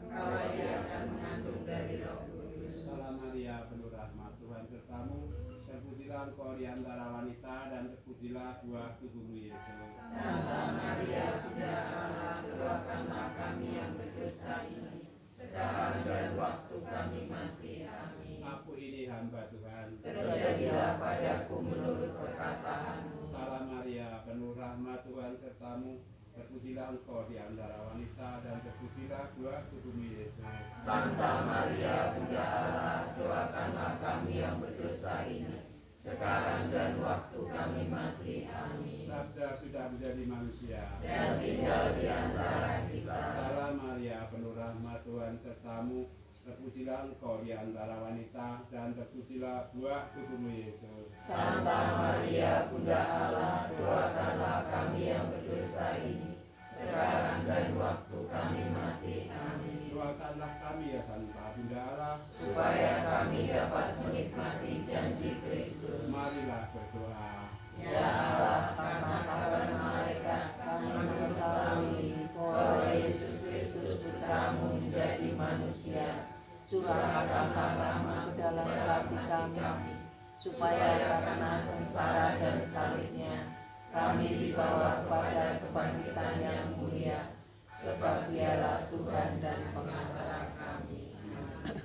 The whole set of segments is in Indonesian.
bahwa ia akan mengandung dari Roh Kudus. Salam Maria, penuh rahmat, Tuhan sertamu. Terpujilah engkau di antara wanita dan terpujilah buah tubuhmu Yesus. Santa Maria, Bunda Allah, doakanlah kami yang berdosa ini, sekarang dan waktu kami mati. Amin. Aku ini hamba Tuhan. Terjadilah padaku menurut perkataanmu. Salam Maria, penuh rahmat, Tuhan sertamu. Terpujilah engkau di antara wanita dan terpujilah buah tubuhmu Yesus. Santa Maria, Bunda Allah, doakanlah kami yang berdosa ini, sekarang dan waktu kami mati. Amin. Sabda sudah menjadi manusia Dan tinggal di antara kita. Salam Maria, penuh rahmat, Tuhan sertamu. Terpujilah engkau di antara wanita dan terpujilah buah tubuhmu Yesus. Santa Maria, Bunda Allah, doakanlah kami yang berdosa ini, sekarang dan waktu kami mati. Amin. Doakanlah kami ya Santa Bunda Allah, Supaya kami dapat menikmati janji Kristus. marilah berdoa. Ya Allah, karena kabar malaikat kami mengetahui bahwa Yesus Kristus Putramu menjadi manusia. Curahkanlah rahmat ke dalam hati kami, supaya karena sengsara dan salibnya kami dibawa kepada kebangkitan yang mulia, sebab Dialah Tuhan dan pengantar kami.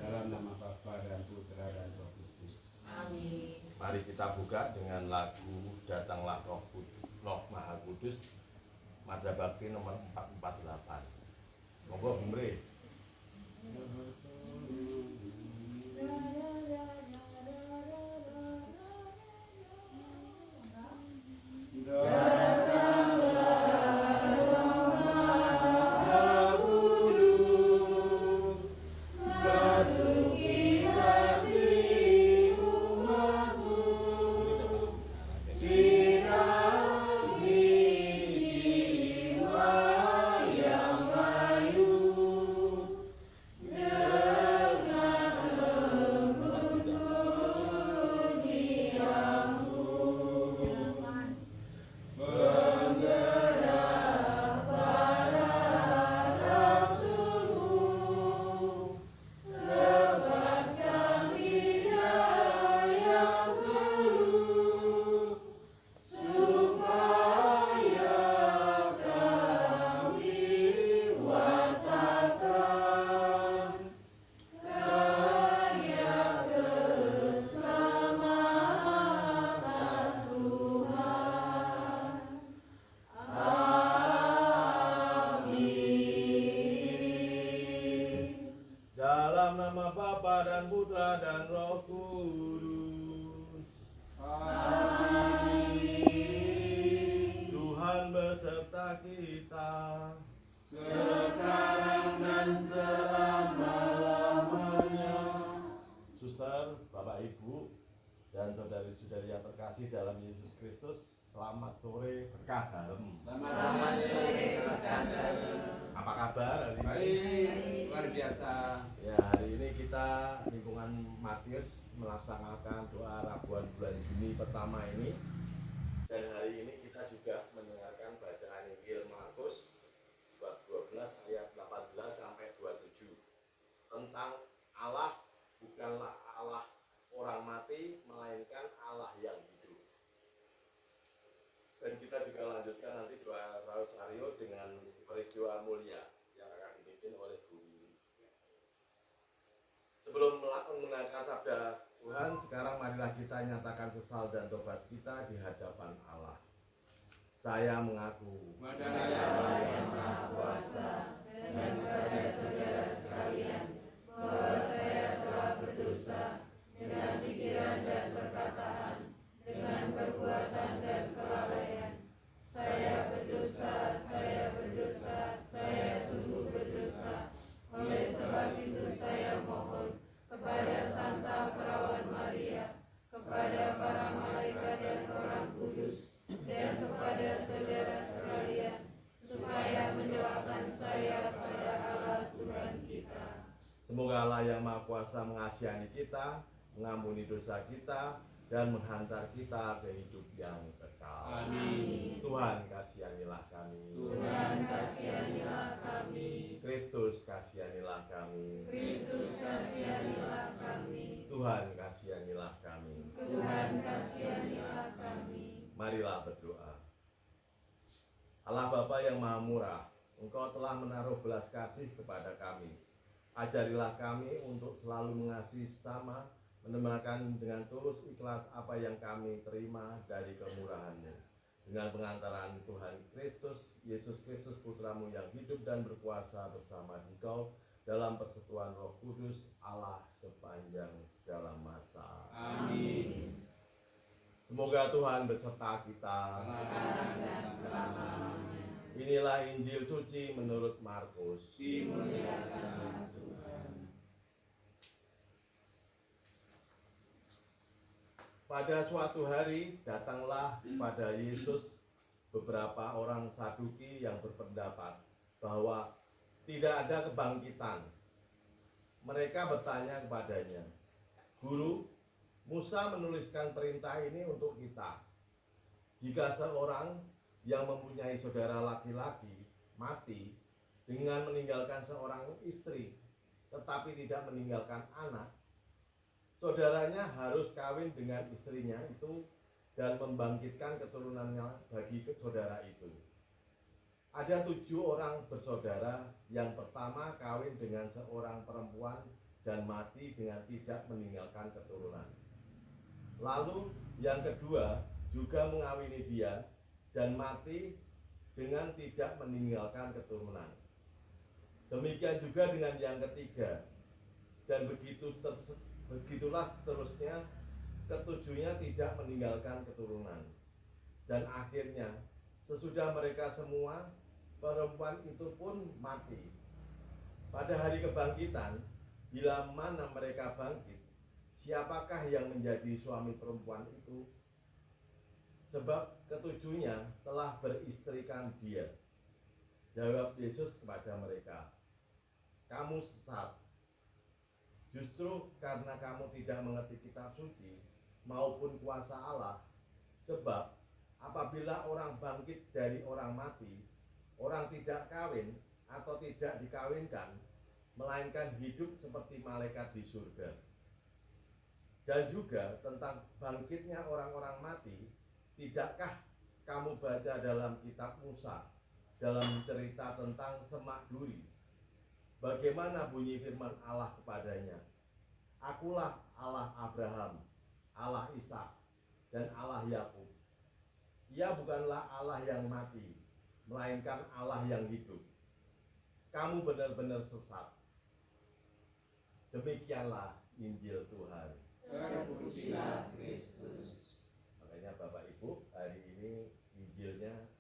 Dalam nama Bapa dan Putra dan Roh Kudus. Amin. Mari kita buka dengan lagu Datanglah Roh Maha Kudus, Madra Bakti nomor 448. Monggo Bung Re. Dalam nama Bapa dan Putra dan Roh Kudus. Amin. Tuhan beserta kita. Sekarang dan selama-lamanya. Suster, Bapak Ibu, dan saudari-saudari yang terkasih dalam Yesus Kristus, selamat sore berkah dalam. Selamat sore, rekan dalam. Apa kabar hari ini? Baik, luar biasa. Ya, hari ini kita lingkungan Matius melaksanakan doa Rabuan bulan Juni pertama ini. Dan hari ini kita juga mendengarkan bacaan Injil Markus bab 12 ayat 18 sampai 27 tentang Allah bukanlah Allah orang mati, melainkan Allah yang hidup. Dan kita juga lanjutkan nanti doa Rosario dengan peristiwa mulia yang akan dipimpin oleh Bu Wiwi. Sebelum mendengarkan sabda Tuhan, sekarang marilah kita nyatakan sesal dan tobat kita di hadapan Allah. Saya mengaku Kepada Allah yang Maha Kuasa dan kepada saudara sekalian, bahwa saya telah berdosa dengan pikiran dan perkataan, dengan perbuatan dan kelalaian. Saya berdosa, saya sungguh berdosa. Oleh sebab itu saya mohon kepada Santa Perawan Maria, kepada para malaikat dan orang kudus, dan kepada saudara sekalian, supaya mendoakan saya pada Allah Tuhan kita. semoga Allah yang Maha Kuasa mengasihani kita, mengampuni dosa kita, dan menghantar kita ke hidup yang kekal. Amin. Tuhan kasihanilah kami. Tuhan kasihanilah kami. Kristus kasihanilah kami. Kristus kasihanilah kami. Tuhan kasihanilah kami. Tuhan kasihanilah kami. Marilah berdoa. Allah Bapa yang Maha Murah, Engkau telah menaruh belas kasih kepada kami. Ajarilah kami untuk selalu mengasihi sesama, menerima dengan tulus ikhlas apa yang kami terima dari kemurahan-Mu. Dengan pengantaran Tuhan Kristus, Yesus Kristus Putramu yang hidup dan berkuasa bersama Engkau dalam persekutuan Roh Kudus Allah sepanjang segala masa. Amin. Semoga Tuhan beserta kita. Sekarang dan selamanya. Inilah Injil suci menurut Markus. Dimuliakanlah Tuhan. Pada suatu hari datanglah kepada Yesus beberapa orang Saduki yang berpendapat bahwa tidak ada kebangkitan. Mereka bertanya kepadanya, "Guru, Musa menuliskan perintah ini untuk kita. Jika seorang yang mempunyai saudara laki-laki mati dengan meninggalkan seorang istri, tetapi tidak meninggalkan anak, saudaranya harus kawin dengan istrinya itu dan membangkitkan keturunannya bagi saudara itu. Ada 7 orang bersaudara, yang pertama kawin dengan seorang perempuan dan mati dengan tidak meninggalkan keturunan. Lalu yang kedua juga mengawini dia dan mati dengan tidak meninggalkan keturunan. Demikian juga dengan yang ketiga, dan begitulah seterusnya, ketujuhnya tidak meninggalkan keturunan. Dan akhirnya sesudah mereka semua, perempuan itu pun mati. Pada hari kebangkitan, bila mana mereka bangkit, siapakah yang menjadi suami perempuan itu? Sebab ketujuhnya telah beristrikan dia." Jawab Yesus kepada mereka, "Kamu sesat. Justru karena kamu tidak mengerti kitab suci maupun kuasa Allah. Sebab apabila orang bangkit dari orang mati, orang tidak kawin atau tidak dikawinkan, melainkan hidup seperti malaikat di surga. Dan juga tentang bangkitnya orang-orang mati, tidakkah kamu baca dalam kitab Musa, dalam cerita tentang semak duri, bagaimana bunyi firman Allah kepadanya? Akulah Allah Abraham, Allah Ishak, dan Allah Yakub. Ia bukanlah Allah yang mati, melainkan Allah yang hidup. Kamu benar-benar sesat." Demikianlah Injil Tuhan. Terpujilah Kristus. Makanya Bapak Ibu, hari ini Injilnya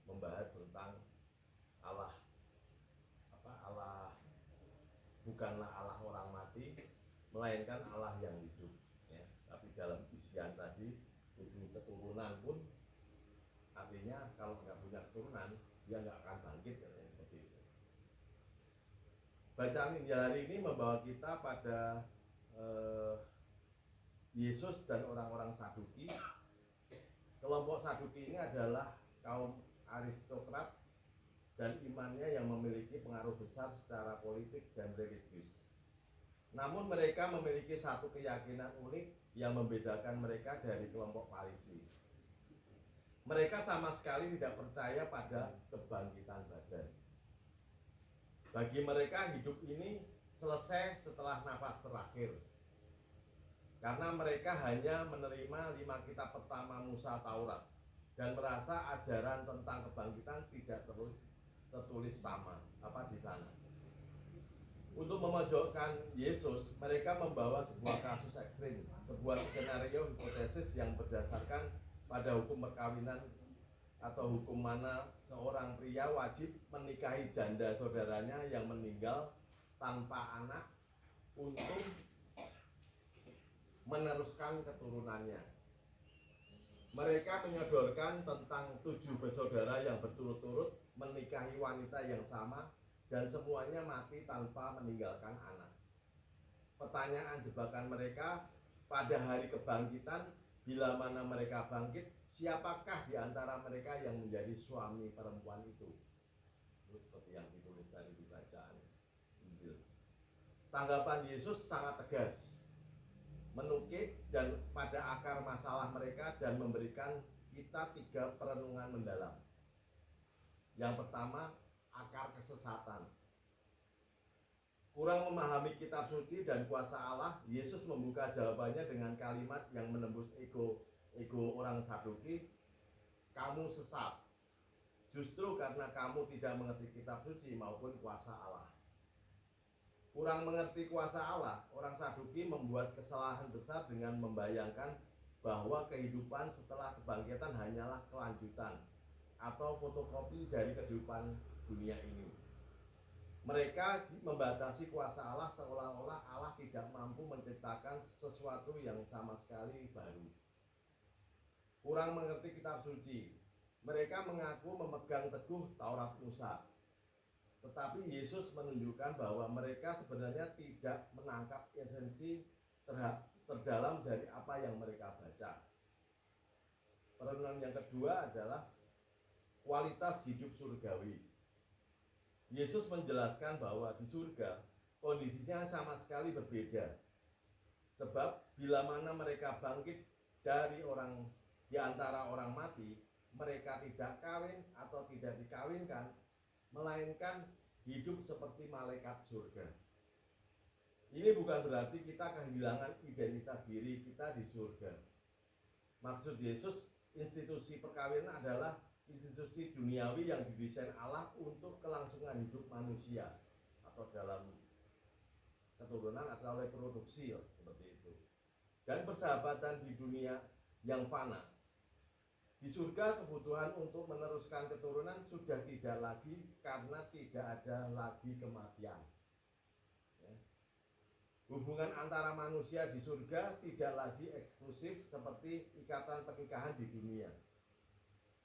membahas tentang Allah. Allah bukanlah Allah orang mati, melainkan Allah yang hidup. Ya. Tapi dalam isian tadi, 7 keturunan pun artinya kalau nggak punya keturunan, dia nggak akan bangkit. Seperti itu. Bacaan Injil hari ini membawa kita pada Yesus dan orang-orang Saduki. Kelompok Saduki ini adalah kaum aristokrat dan imannya yang memiliki pengaruh besar secara politik dan religius. Namun mereka memiliki satu keyakinan unik yang membedakan mereka dari kelompok Farisi. Mereka sama sekali tidak percaya pada kebangkitan badan. Bagi mereka hidup ini selesai setelah nafas terakhir. Karena mereka hanya menerima 5 kitab pertama Musa Taurat dan merasa ajaran tentang kebangkitan tidak tertulis sama di sana. Untuk memojokkan Yesus, mereka membawa sebuah kasus ekstrim, sebuah skenario hipotesis yang berdasarkan pada hukum perkawinan atau hukum mana seorang pria wajib menikahi janda saudaranya yang meninggal tanpa anak untuk meneruskan keturunannya. Mereka menyodorkan tentang 7 bersaudara yang berturut-turut menikahi wanita yang sama dan semuanya mati tanpa meninggalkan anak. Pertanyaan jebakan mereka, pada hari kebangkitan, bila mana mereka bangkit, siapakah di antara mereka yang menjadi suami perempuan itu? Itu seperti yang ditulis tadi di bacaan Injil. Tanggapan Yesus sangat tegas, menukik dan pada akar masalah mereka dan memberikan kita 3 perenungan mendalam. Yang pertama, akar kesesatan. Kurang memahami kitab suci dan kuasa Allah, Yesus membuka jawabannya dengan kalimat yang menembus ego orang Saduki, kamu sesat. Justru karena kamu tidak mengerti kitab suci maupun kuasa Allah. Kurang mengerti kuasa Allah, orang Saduki membuat kesalahan besar dengan membayangkan bahwa kehidupan setelah kebangkitan hanyalah kelanjutan atau fotokopi dari kehidupan dunia ini. Mereka membatasi kuasa Allah seolah-olah Allah tidak mampu menciptakan sesuatu yang sama sekali baru. Kurang mengerti kitab suci. Mereka mengaku memegang teguh Taurat Musa. Tetapi Yesus menunjukkan bahwa mereka sebenarnya tidak menangkap esensi terdalam dari apa yang mereka baca. Perenungan yang kedua adalah kualitas hidup surgawi. Yesus menjelaskan bahwa di surga kondisinya sama sekali berbeda. Sebab bila mana mereka bangkit dari di antara orang mati, mereka tidak kawin atau tidak dikawinkan, melainkan hidup seperti malaikat surga. Ini bukan berarti kita kehilangan identitas diri kita di surga. Maksud Yesus, institusi perkawinan adalah institusi duniawi yang didesain Allah untuk kelangsungan hidup manusia, atau dalam keturunan atau reproduksi, seperti itu. Dan persahabatan di dunia yang fana. Di surga kebutuhan untuk meneruskan keturunan sudah tidak lagi karena tidak ada lagi kematian. Hubungan antara manusia di surga tidak lagi eksklusif seperti ikatan pernikahan di dunia,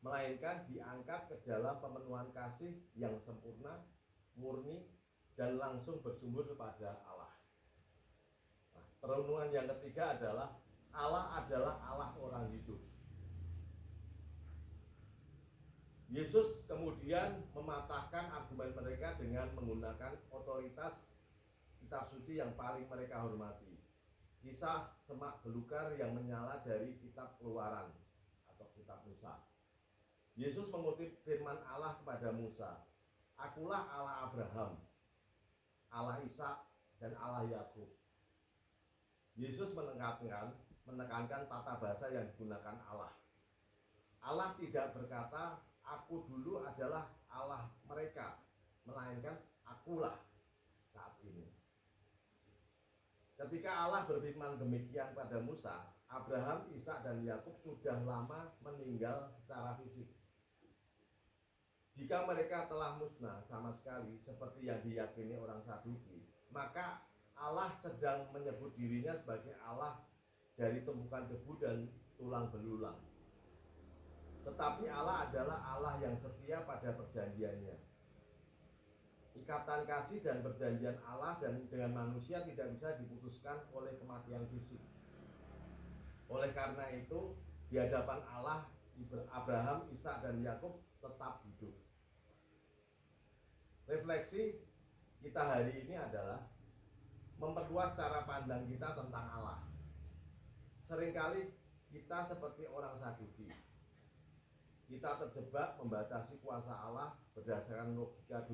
melainkan diangkat ke dalam pemenuhan kasih yang sempurna, murni, dan langsung bersumber kepada Allah. Nah, perenungan yang ketiga adalah Allah orang hidup. Yesus kemudian mematahkan argumen mereka dengan menggunakan otoritas kitab suci yang paling mereka hormati. Kisah semak belukar yang menyala dari kitab Keluaran atau kitab Musa. Yesus mengutip firman Allah kepada Musa, "Akulah Allah Abraham, Allah Ishak, dan Allah Yakub." Yesus menekankan tata bahasa yang digunakan Allah. Allah tidak berkata, "Aku dulu adalah Allah mereka," melainkan "Akulah saat ini." Ketika Allah berfirman demikian pada Musa, Abraham, Ishak, dan Yakub sudah lama meninggal secara fisik. Jika mereka telah musnah sama sekali seperti yang diyakini orang Saduki, maka Allah sedang menyebut dirinya sebagai Allah dari tumpukan debu dan tulang belulang. Tetapi Allah adalah Allah yang setia pada perjanjiannya. Ikatan kasih dan perjanjian Allah dan dengan manusia tidak bisa diputuskan oleh kematian fisik. Oleh karena itu, di hadapan Allah, Abraham, Ishak, dan Yakub tetap hidup. Refleksi kita hari ini adalah memperluas cara pandang kita tentang Allah. Seringkali kita seperti orang Saduki. Kita terjebak membatasi kuasa Allah berdasarkan logika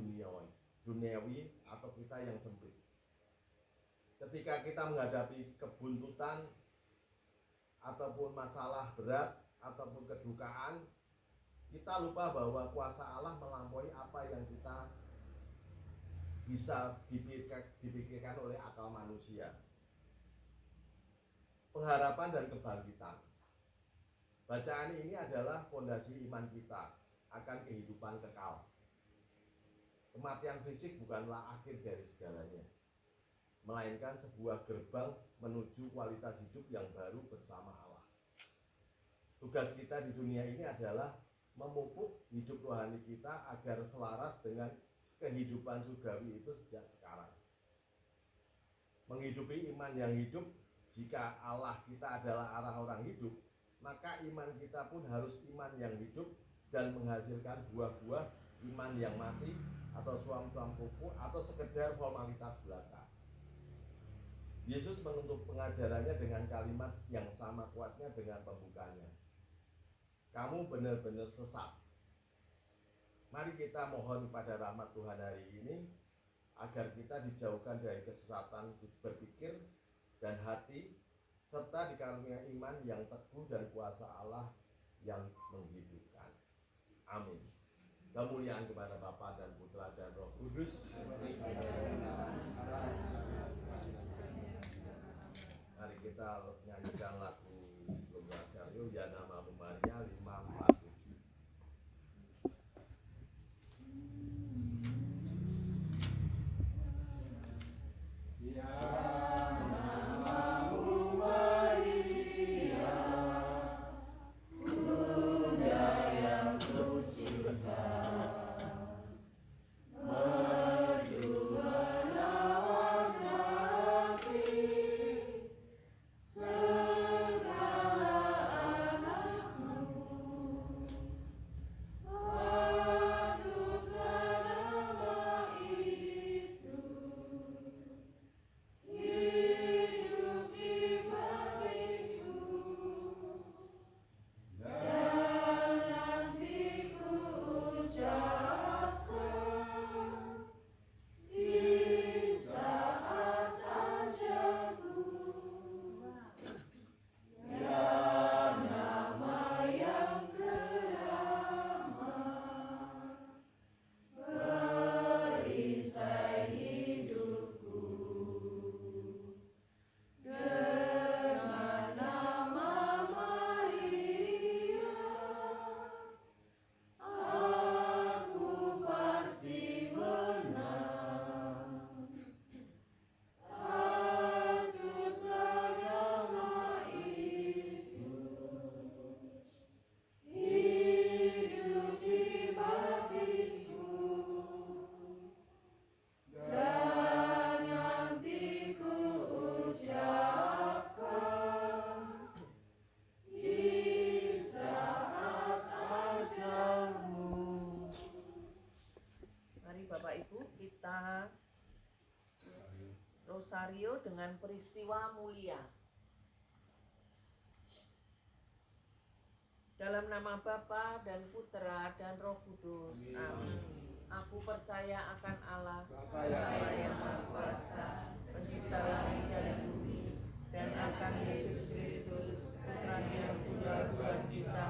duniawi atau kita yang sempit. Ketika kita menghadapi kebuntutan ataupun masalah berat ataupun kedukaan, kita lupa bahwa kuasa Allah melampaui apa yang kita bisa dipikirkan oleh akal manusia. Pengharapan dan kebangkitan. Bacaan ini adalah fondasi iman kita akan kehidupan kekal. Kematian fisik bukanlah akhir dari segalanya, melainkan sebuah gerbang menuju kualitas hidup yang baru bersama Allah. Tugas kita di dunia ini adalah memupuk hidup rohani kita agar selaras dengan kehidupan surgawi itu sejak sekarang. Menghidupi iman yang hidup jika Allah kita adalah Allah orang hidup, maka iman kita pun harus iman yang hidup dan menghasilkan buah-buah iman yang mati atau suam-suam kuku atau sekedar formalitas belaka. Yesus menutup pengajarannya dengan kalimat yang sama kuatnya dengan pembukanya. Kamu benar-benar sesat. Mari kita mohon pada rahmat Tuhan hari ini agar kita dijauhkan dari kesesatan berpikir dan hati, serta dikaruniai iman yang teguh dan kuasa Allah yang menghidupkan. Amin. Kemuliaan kepada Bapa dan Putra dan Roh Kudus. Mari kita nyanyikan lagu sebelum Rahasia Ya Namamu Maria 547. Rosario dengan peristiwa mulia. Dalam nama Bapa dan Putra dan Roh Kudus. Amin. Aku percaya akan Allah, Bapa yang Maha Kuasa, Pencipta langit dan bumi, dan akan Yesus Kristus, Putra-Nya yang tunggal Tuhan kita,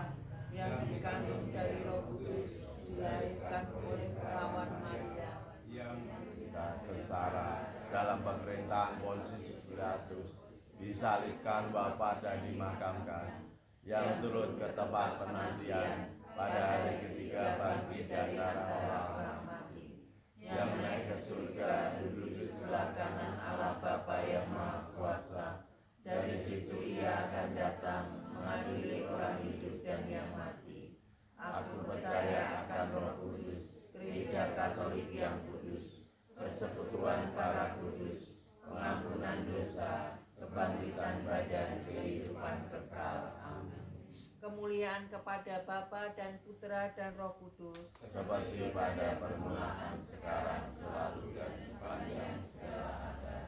yang dikandung dari Roh Kudus, dilahirkan oleh perawan Maria, yang kita sengsara dalam pemerintah Pontius Pilatus, disalibkan, wafat dan dimakamkan, yang turun ke tempat penantian, pada hari ketiga bangkit dari antara orang mati, yang naik ke surga, duduk di sebelah kanan Allah Bapa yang Maha Kuasa. Dari situ Ia akan datang mengadili orang hidup dan yang mati. Aku percaya akan Roh Kudus, Gereja Katolik yang kudus, persekutuan para kudus, pengampunan dosa, kebangkitan badan, kehidupan kekal. Amin. Kemuliaan kepada Bapa dan Putra dan Roh Kudus, seperti pada permulaan, sekarang, selalu, dan sepanjang segala abad.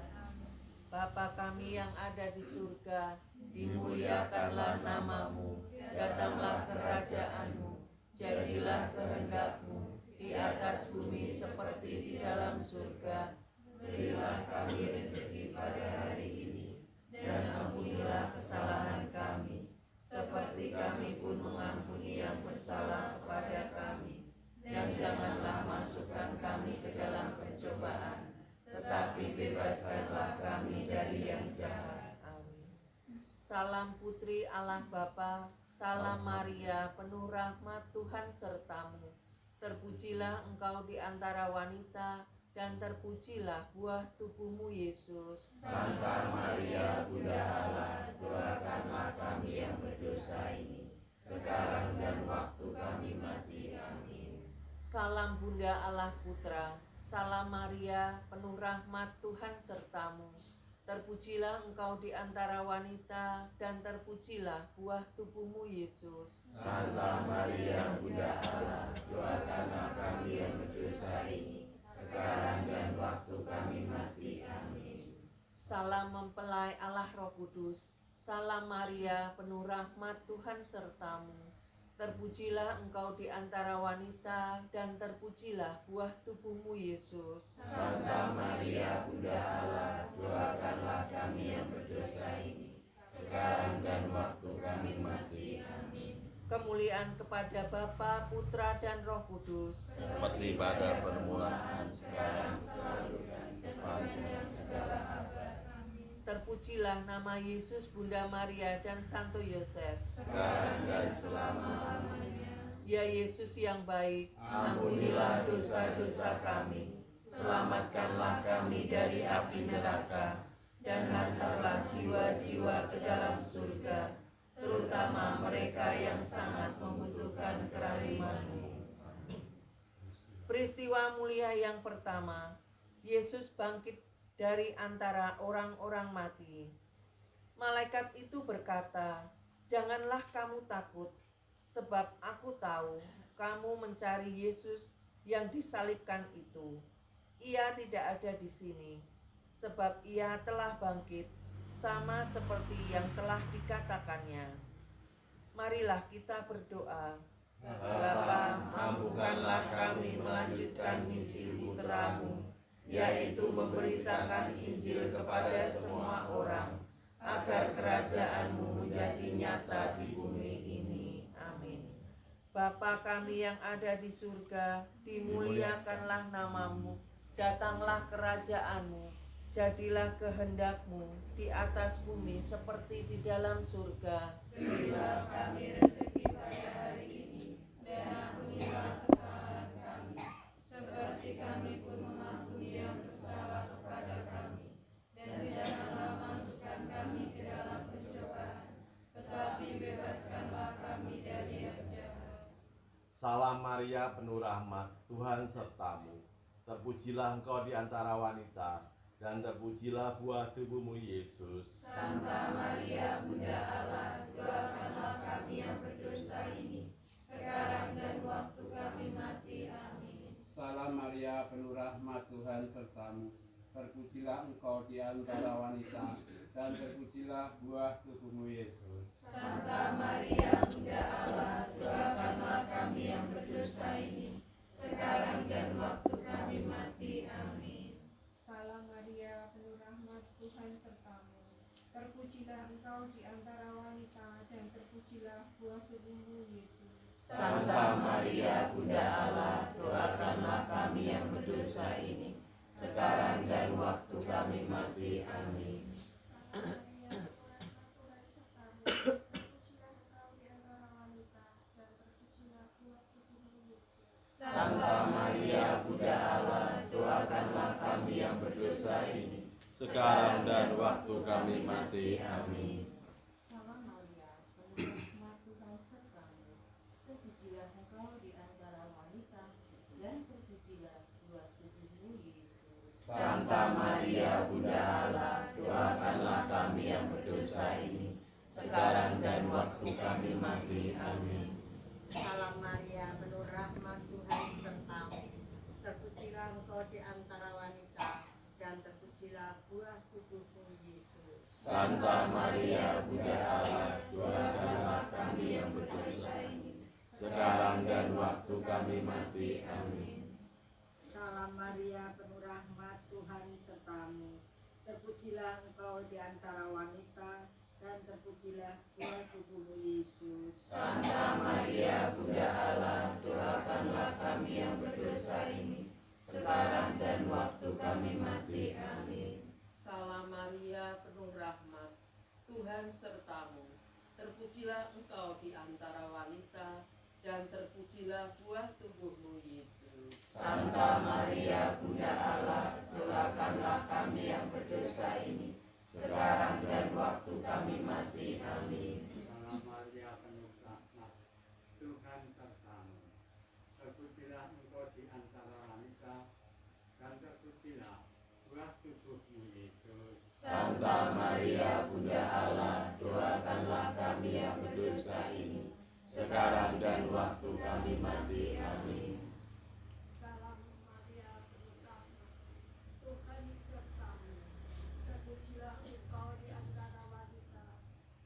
Bapa kami yang ada di surga, dimuliakanlah namamu, datanglah kerajaan-Mu, jadilah kehendak-Mu di atas bumi seperti di dalam surga. Berilah kami rezeki pada hari ini, dan ampunilah kesalahan kami, seperti kami pun mengampuni yang bersalah kepada kami. Dan janganlah masukkan kami ke dalam pencobaan, tetapi bebaskanlah kami dari yang jahat. Amin. Salam Putri Allah Bapa, salam Maria, penuh rahmat Tuhan sertamu. Terpujilah engkau di antara wanita, dan terpujilah buah tubuhmu Yesus. Santa Maria, Bunda Allah, doakanlah kami yang berdosa ini, sekarang dan waktu kami mati. Amin. Salam Bunda Allah Putra, salam Maria, penuh rahmat Tuhan sertamu. Terpujilah engkau di antara wanita, dan terpujilah buah tubuhmu Yesus. Santa Maria Bunda Allah, doakanlah kami yang berdosa ini, sekarang dan waktu kami mati. Amin. Salam mempelai Allah Roh Kudus. Salam Maria, penuh rahmat, Tuhan sertamu. Terpujilah engkau di antara wanita, dan terpujilah buah tubuhmu Yesus. Santa Maria Bunda Allah, doakanlah kami yang berdosa ini, sekarang dan waktu kami mati. Amin. Kemuliaan kepada Bapa, Putra, dan Roh Kudus. Seperti pada permulaan, sekarang, selalu, dan sepanjang segala abad. Terpujilah nama Yesus, Bunda Maria, dan Santo Yosef. Sekarang dan selama-lamanya. Ya Yesus yang baik, Ampunilah dosa-dosa kami, selamatkanlah kami dari api neraka, dan hantarlah jiwa-jiwa ke dalam surga, terutama mereka yang sangat membutuhkan kerahiman-Mu. Peristiwa mulia yang pertama, Yesus bangkit dari antara orang-orang mati. Malaikat itu berkata, "Janganlah kamu takut, sebab aku tahu kamu mencari Yesus yang disalibkan itu. Ia tidak ada di sini, sebab ia telah bangkit, sama seperti yang telah dikatakannya." Marilah kita berdoa. Bapa, mampukanlah kami melanjutkan misi Putra-Mu, yaitu memberitakan Injil kepada semua orang, agar kerajaan-Mu menjadi nyata di bumi ini. Amin. Bapa kami yang ada di surga, dimuliakanlah nama-Mu, datanglah kerajaan-Mu, jadilah kehendak-Mu di atas bumi seperti di dalam surga. Berilah kami rezeki pada hari ini, dan ampunilah kesalahan kami, seperti kami pun mengampuni yang bersalah kepada kami. Dan janganlah masukkan kami ke dalam pencobaan, tetapi bebaskanlah kami dari yang jahat. Salam Maria, penuh rahmat, Tuhan sertamu. Terpujilah engkau di antara wanita, dan terpujilah buah tubuhmu Yesus. Santa Maria Bunda Allah, doakanlah kami yang berdosa ini, sekarang dan waktu kami mati. Amin. Salam Maria, penuh rahmat, Tuhan sertamu. Terpujilah engkau di antara wanita, dan terpujilah buah tubuhmu Yesus. Santa Maria Bunda Allah, doakanlah kami yang berdosa ini, sekarang dan waktu kami mati. Amin. Salam Maria, penuh rahmat, Tuhan sertamu. Terpujilah engkau di antara wanita, dan terpujilah buah tubuhmu Yesus. Santa Maria Bunda Allah, doakanlah kami yang berdosa ini, sekarang dan waktu kami mati. Amin. Salam Maria, penuh rahmat, Tuhan sertamu. Terpujilah engkau di antara wanita, dan terpujilah buah tubuhmu Yesus. Santa Maria Bunda Allah, doakanlah kami yang berdosa ini, Sekarang dan waktu kami mati. Amin. Salam Maria, penuh rahmat, Tuhan sertamu. Terpujilah engkau di antara wanita, dan terpujilah buah tubuhmu Yesus. Santa Maria Bunda Allah, doakanlah kami yang berdosa ini, sekarang dan waktu kami mati. Amin. Salam Maria, penuh rahmat, Tuhan sertamu. Terpujilah engkau di antara wanita, dan terpujilah buah tubuhmu Yesus. Santa Maria Bunda Allah, doakanlah kami yang berdosa ini, sekarang dan waktu kami mati. Amin. Salam Maria, penuh rahmat, Tuhan sertamu. Terpujilah engkau di antara wanita, dan terpujilah buah tubuhmu Yesus. Santa Maria Bunda Allah, doakanlah kami yang berdosa ini, sekarang dan waktu kami mati. Amin. Salam Maria, penuh rahmat, Tuhan sertamu. Terpujilah engkau di antara wanita, dan terpujilah buah tubuhmu Yesus. Santa Maria Bunda Allah, doakanlah kami yang berdosa ini, sekarang dan waktu kami mati. Amin. Salam Maria, penuh rahmat, Tuhan sertamu. Terpujilah engkau di antara wanita, dan terpujilah buah tubuhmu Yesus. Santa Maria Bunda Allah, doakanlah kami yang berdosa ini, sekarang dan waktu kami mati. Amin. Salam Maria, penuh rahmat, Tuhan sertamu. Terpujilah engkau di antara wanita,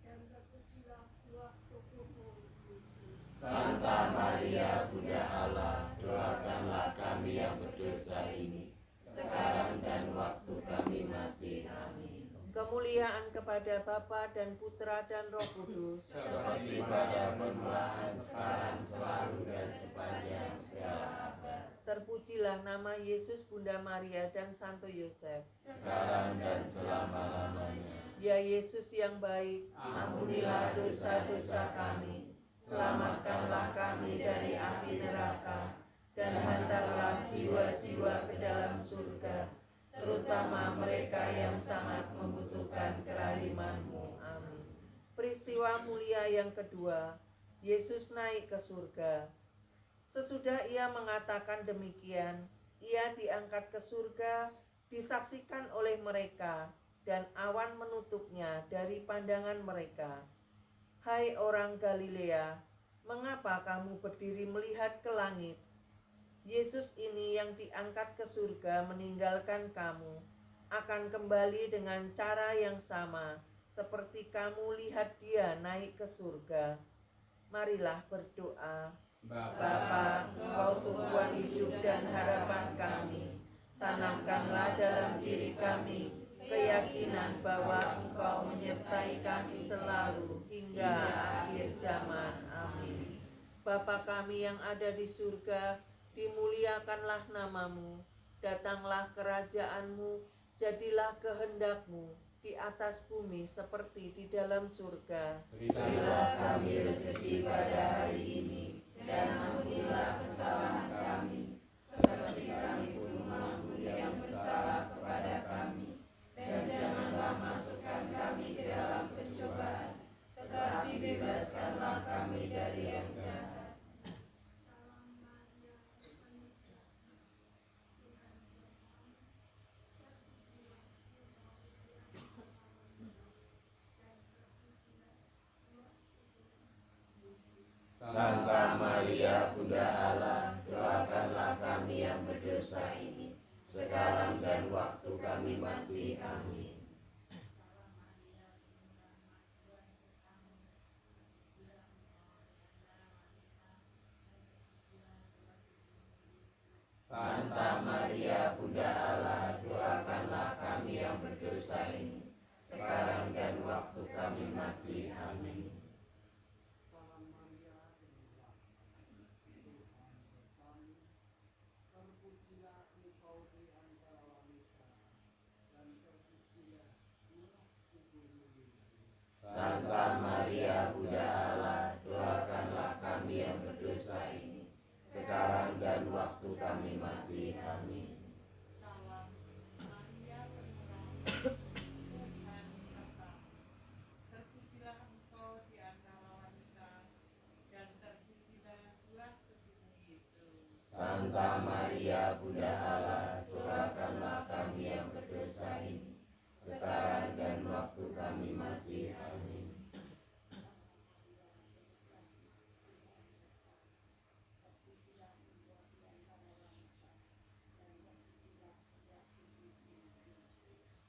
dan terpujilah buah tubuhmu, Yesus. Santa Maria Bunda Allah, doakanlah kami yang berdosa ini, sekarang dan waktu kami mati. Amin. Kemuliaan kepada Bapa dan Putra dan Roh Kudus, Seperti pada permulaan, sekarang, selalu, dan sepanjang segala abad. terpujilah nama Yesus, Bunda Maria dan Santo Yosef. Sekarang dan selama-lamanya. Ya Yesus yang baik, Ampunilah dosa-dosa kami, selamatkanlah kami dari api neraka, dan hantarlah jiwa-jiwa ke dalam surga, terutama mereka yang sangat membutuhkan kerahiman-Mu. Amin. Peristiwa mulia yang kedua, Yesus naik ke surga. Sesudah ia mengatakan demikian, ia diangkat ke surga, disaksikan oleh mereka, dan awan menutupnya dari pandangan mereka. Hai orang Galilea, mengapa kamu berdiri melihat ke langit? Yesus ini yang diangkat ke surga meninggalkan kamu, akan kembali dengan cara yang sama, seperti kamu lihat dia naik ke surga. Marilah berdoa. Bapa, Engkau Tuhan hidup dan harapan kami. Tanamkanlah dalam diri kami keyakinan bahwa Engkau menyertai kami selalu hingga akhir zaman. Amin. Bapa kami yang ada di surga, dimuliakanlah namamu, datanglah kerajaan-Mu, jadilah kehendak-Mu di atas bumi seperti di dalam surga. Berilah kami rezeki pada hari ini, dan ampunilah kesalahan kami, seperti kami pun mengampuni yang bersalah kepada kami. Dan janganlah masukkan kami ke dalam pencobaan, tetapi bebaskanlah kami dari yang jahat. Salam Maria, penuh rahmat, Tuhan sertamu. Terpujilah engkau di antara wanita, dan terpujilah buah tubuhmu, Yesus. Santa Maria Bunda Allah, doakanlah kami yang berdosa ini, sekarang dan waktu kami mati. Amin. Salam Maria, penuh rahmat, Tuhan sertamu. Terpujilah engkau di antara wanita, dan terpujilah buah tubuhmu, Yesus. Santa Maria Bunda Allah, doakanlah kami yang berdosa ini, sekarang dan waktu kami mati. Amin. Salam Maria, penuh rahmat, Tuhan sertamu. Terpujilah engkau di antara wanita, dan terpujilah buah tubuhmu Yesus. Santa Maria Bunda Allah, doakanlah kami yang berdosa ini, sekarang dan waktu kami mati. Amin. Salam Maria, penuh rahmat, Tuhan sertamu. Terpujilah engkau di antara wanita, dan terpujilah buah tubuhmu Yesus. Santa Maria Bunda Allah, doakanlah kami yang berdosa ini, sekarang dan waktu kami mati. Amin.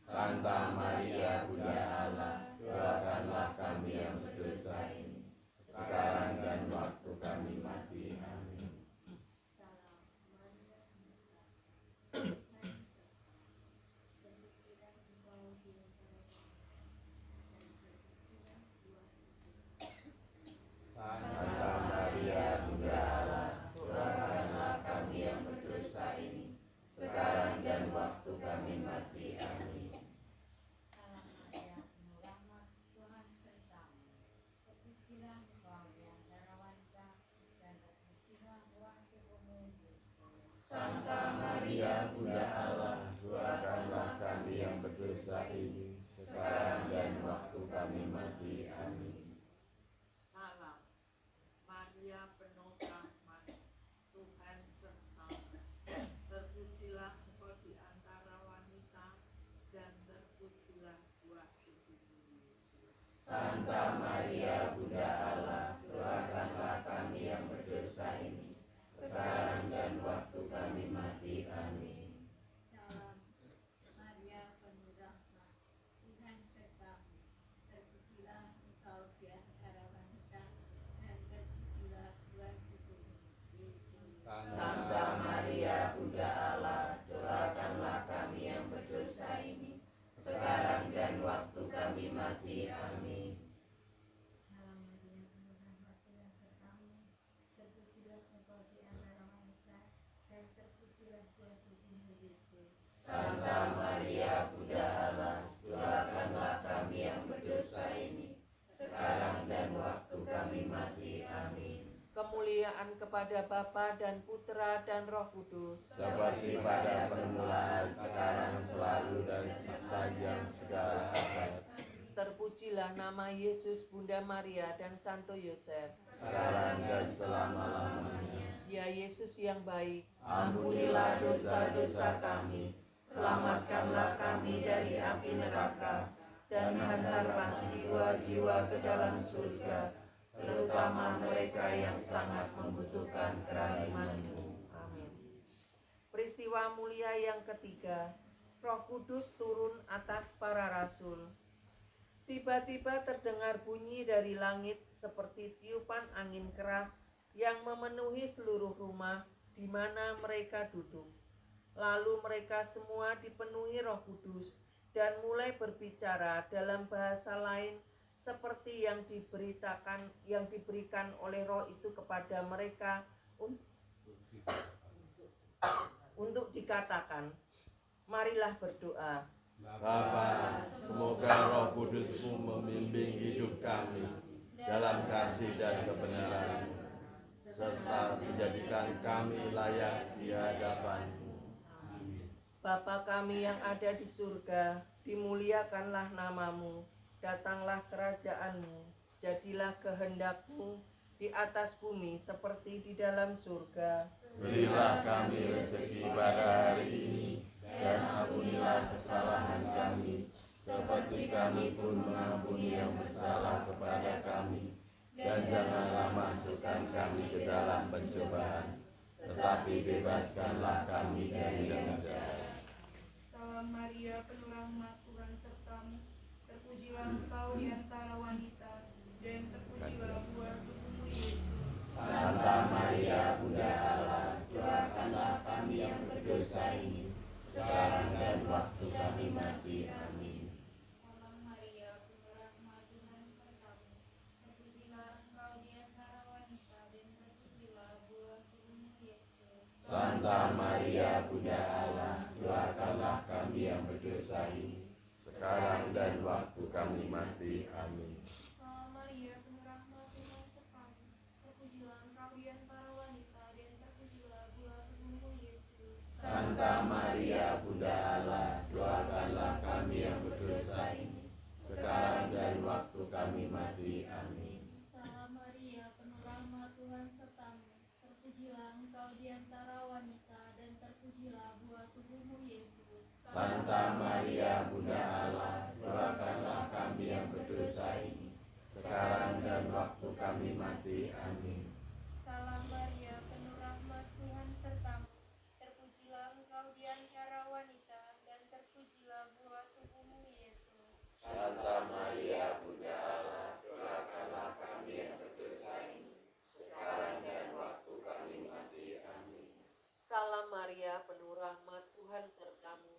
Santa Maria Bunda Allah, doakanlah kami yang berdosa ini, sekarang dan waktu kami mati. Amin. Salam Maria, penuh rahmat, Tuhan sertamu. Terpujilah engkau di antara wanita, dan terpujilah buah tubuhmu. Santa Maria Bunda Allah, doakanlah kami yang berdosa ini, sekarang dan waktu kami mati. Amin. Salam Maria, penuh rahmat, Tuhan sertamu. Terpujilah engkau di antara wanita, dan terpujilah buah tubuhmu, Yesus. Santa Maria Bunda Allah, doakanlah kami yang berdosa ini, sekarang dan waktu kami mati. Amin. Salam Maria, penuh rahmat, Tuhan sertamu. Terpujilah engkau di antara wanita, Santa Maria Bunda Allah, doakanlah kami yang berdosa ini, sekarang dan waktu kami mati. Amin. Salam Maria penuh rahmat, Tuhan sertamu. Terpujilah engkau di antara wanita, dan terpujilah buah tubuhmu, Yesus. Santa Maria Bunda Allah, doakanlah kami yang berdosa ini, sekarang dan waktu kami mati. Amin. Salam Maria penuh rahmat, Tuhan sertamu. Terpujilah engkau di antara wanita, dan terpujilah buah tubuhmu, Yesus. Santa Maria Bunda Allah, doakanlah kami yang berdosa ini, sekarang dan waktu kami mati. Amin. Kemuliaan kepada Bapa dan Putra dan Roh Kudus, seperti pada permulaan, sekarang, selalu, dan sepanjang segala abad. terpujilah nama Yesus, Bunda Maria, dan Santo Yosef. Sekarang dan selama-lamanya. Ya Yesus yang baik, Ampunilah dosa-dosa kami, selamatkanlah kami dari api neraka, dan hantarlah jiwa-jiwa ke dalam surga, terutama mereka yang sangat membutuhkan kerahiman-Mu. amin. Peristiwa mulia yang ketiga, Roh Kudus turun atas para rasul. Tiba-tiba terdengar bunyi dari langit seperti tiupan angin keras yang memenuhi seluruh rumah di mana mereka duduk. Lalu mereka semua dipenuhi Roh Kudus dan mulai berbicara dalam bahasa lain seperti yang diberikan oleh Roh itu kepada mereka untuk dikatakan. Marilah berdoa. Bapa, semoga Roh Kudus-Mu membimbing hidup kami dalam kasih dan kebenaran, serta menjadikan kami layak di hadapan-Mu. Bapa kami yang ada di surga, dimuliakanlah nama-Mu, datanglah kerajaan-Mu, jadilah kehendak-Mu di atas bumi seperti di dalam surga. Berilah kami rezeki pada hari ini, dan ampunilah kesalahan kami, seperti kami pun mengampuni yang bersalah kepada kami. Dan janganlah masukkan kami ke dalam pencobaan, tetapi bebaskanlah kami dari yang jahat. Salam Maria, penuh rahmat, Tuhan sertamu. Terpujilah engkau di antara wanita, dan terpujilah buah tubuhmu, Yesus. Santa Maria Bunda Allah, doakanlah kami yang berdosa ini, sekarang dan waktu kami mati. Amin. Salam Maria penuh rahmat, Tuhan sertamu. Terpujilah engkau di antara wanita, dan terpujilah buah tubuhmu, Yesus. Santa Maria Bunda Allah, doakanlah kami yang berdosa ini, sekarang dan waktu kami mati. Amin. Salam Maria penuh rahmat, Tuhan sertamu. Terpujilah engkau di antara wanita, dan terpujilah buah tubuhmu, Yesus. Santa Maria Bunda Allah, doakanlah kami yang berdosa ini, sekarang dan waktu kami mati. Amin. Salam Maria penuh rahmat, Tuhan sertamu. Terpujilah engkau di antara wanita, dan terpujilah buah tubuhmu, Yesus. Santa Maria Bunda Allah, doakanlah kami yang berdosa ini, sekarang dan waktu kami mati. Amin. Salam Maria, penuh rahmat, Tuhan sertamu. Terpujilah engkau di antara wanita, dan terpujilah buah tubuhmu, Yesus. Santa Maria Bunda Allah, doakanlah kami yang berdosa ini, sekarang dan waktu kami mati. Amin. Salam Maria, penuh rahmat, Tuhan sertamu.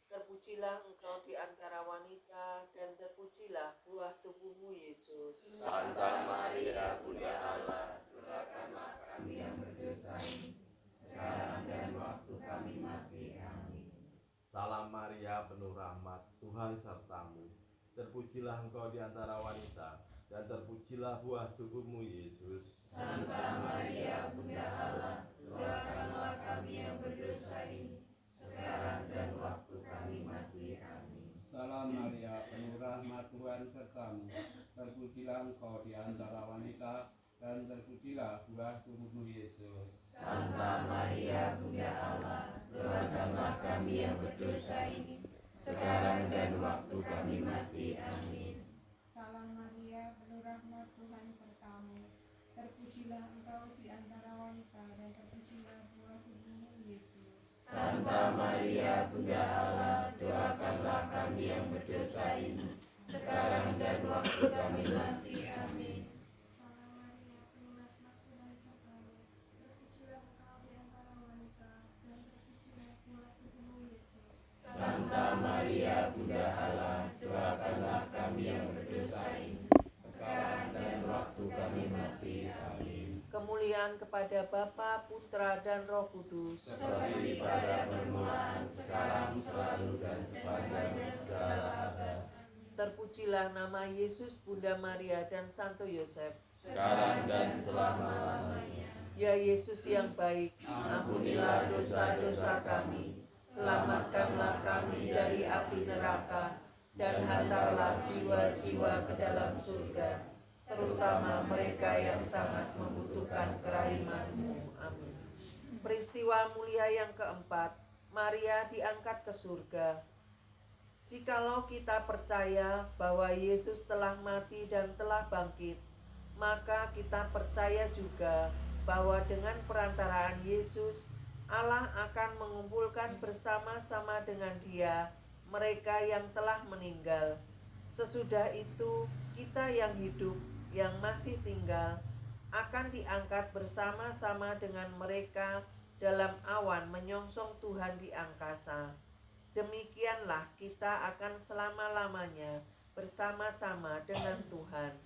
Terpujilah engkau di antara wanita, dan terpujilah buah tubuhmu, Yesus. Santa Maria Bunda Allah, doakanlah kami yang berdosa ini, sekarang dan waktu kami mati. Amin. Salam Maria, penuh rahmat, Tuhan sertamu. Terpujilah engkau di antara wanita, dan terpujilah buah tubuhmu, Yesus. Santa Maria Bunda Allah, doakanlah kami yang berdosa ini, sekarang dan waktu kami mati. Amin. Salam Maria, penuh rahmat, Tuhan sertamu. Terpujilah engkau di antara wanita, dan terpujilah buah tubuhmu, Yesus. Santa Maria Bunda Allah, doakanlah kami yang berdosa ini, sekarang dan waktu kami mati. Amin. Salam Maria, penuh rahmat Tuhan sertamu. Terpujilah engkau di antara wanita dan terpujilah buah tubuhmu Yesus. Santa Maria, Bunda Allah, doakanlah kami yang berdosa ini, sekarang dan waktu kami mati. Amin. Salam Maria, penuh rahmat Tuhan sertamu. Terpujilah engkau di antara wanita dan terpujilah buah tubuhmu Yesus. Santa Maria, Bunda Allah, doakanlah kami yang berdosa ini, sekarang dan waktu kami mati. Amin. Kemuliaan kepada Bapa, Putra, dan Roh Kudus. Seperti pada permulaan, sekarang, selalu, dan sepanjang segala abad. Terpujilah nama Yesus, Bunda Maria, dan Santo Yosef. Sekarang dan selama-lamanya. Ya Yesus yang baik, Ampunilah dosa-dosa kami, selamatkanlah kami dari api neraka, dan hantarlah jiwa-jiwa ke dalam surga, terutama mereka yang sangat membutuhkan kerahiman-Mu. Amin. Peristiwa mulia yang keempat, Maria diangkat ke surga. Jikalau kita percaya bahwa Yesus telah mati dan telah bangkit, maka kita percaya juga bahwa dengan perantaraan Yesus, Allah akan mengumpulkan bersama-sama dengan Dia mereka yang telah meninggal. Sesudah itu, kita yang hidup, yang masih tinggal, akan diangkat bersama-sama dengan mereka dalam awan menyongsong Tuhan di angkasa. Demikianlah kita akan selama-lamanya bersama-sama dengan Tuhan.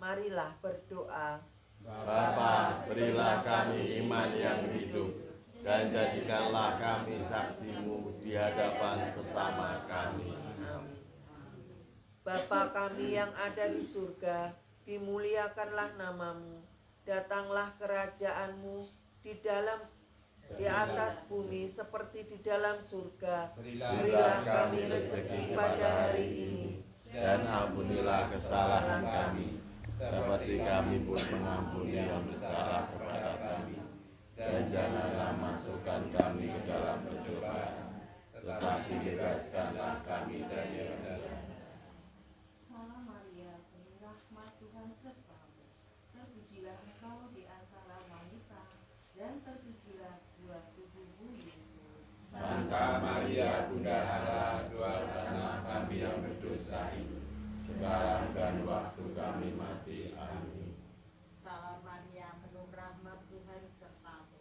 Marilah berdoa. Bapa, berilah kami iman yang hidup, dan jadikanlah kami saksi-Mu di hadapan sesama kami. Amin. Bapa kami yang ada di surga, dimuliakanlah nama-Mu. Datanglah kerajaan-Mu di atas bumi seperti di dalam surga. Berilah kami rezeki pada hari ini, dan ampunilah kesalahan kami, seperti kami pun mengampuni yang bersalah kepada kami. Dan janganlah masukkan kami ke dalam pencobaan, tetapi bebaskanlah kami dari yang jahat. Salam Maria, penuh rahmat Tuhan sertamu. Terpujilah engkau di antara wanita, dan terpujilah buah tubuhmu Yesus. Santa Maria, Bunda Allah, doakanlah kami yang berdosa ini, sekarang dan waktu kami mati. Amin. Salam Maria, penuh rahmat Tuhan sertamu.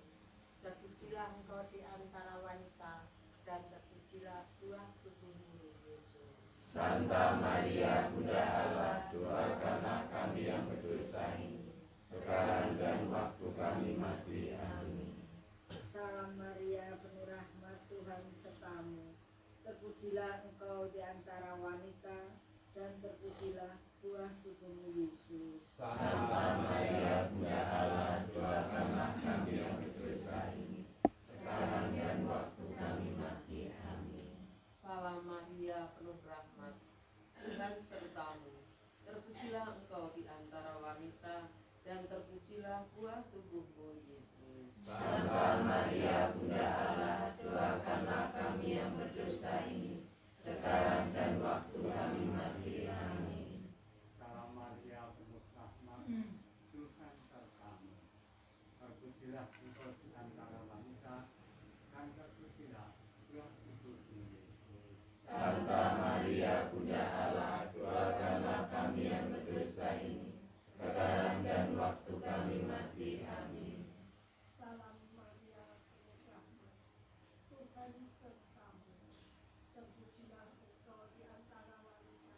Terpujilah engkau di antara wanita, dan terpujilah buah tubuhmu Yesus. Santa Maria, Bunda Allah, doakanlah kami yang berdosa ini, sekarang dan waktu kami mati. Amin. Salam Maria, penuh rahmat Tuhan sertamu. Terpujilah engkau di antara wanita, dan terpujilah buah tubuhmu Yesus. Santa Maria, Bunda Allah, doakanlah kami yang berdosa ini, sekarang dan waktu kami mati. Amin. Salam Maria, penuh rahmat, Tuhan sertamu. Terpujilah engkau di antara wanita, dan terpujilah buah tubuhmu Yesus. Santa Maria, Bunda Allah, doakanlah kami yang berdosa ini, sekarang dan waktu kami mati. Amin. Salam Maria, penuh rahmat Tuhan sertamu. Terpujilah engkau di antara wanita, dan terpujilah buah tubuhmu Yesus. Santa Maria, Bunda Allah, doakanlah kami yang berdosa ini, sekarang dan waktu kami mati. Amin. Salam Maria, penuh rahmat Tuhan sertamu. Terpujilah engkau di antara wanita,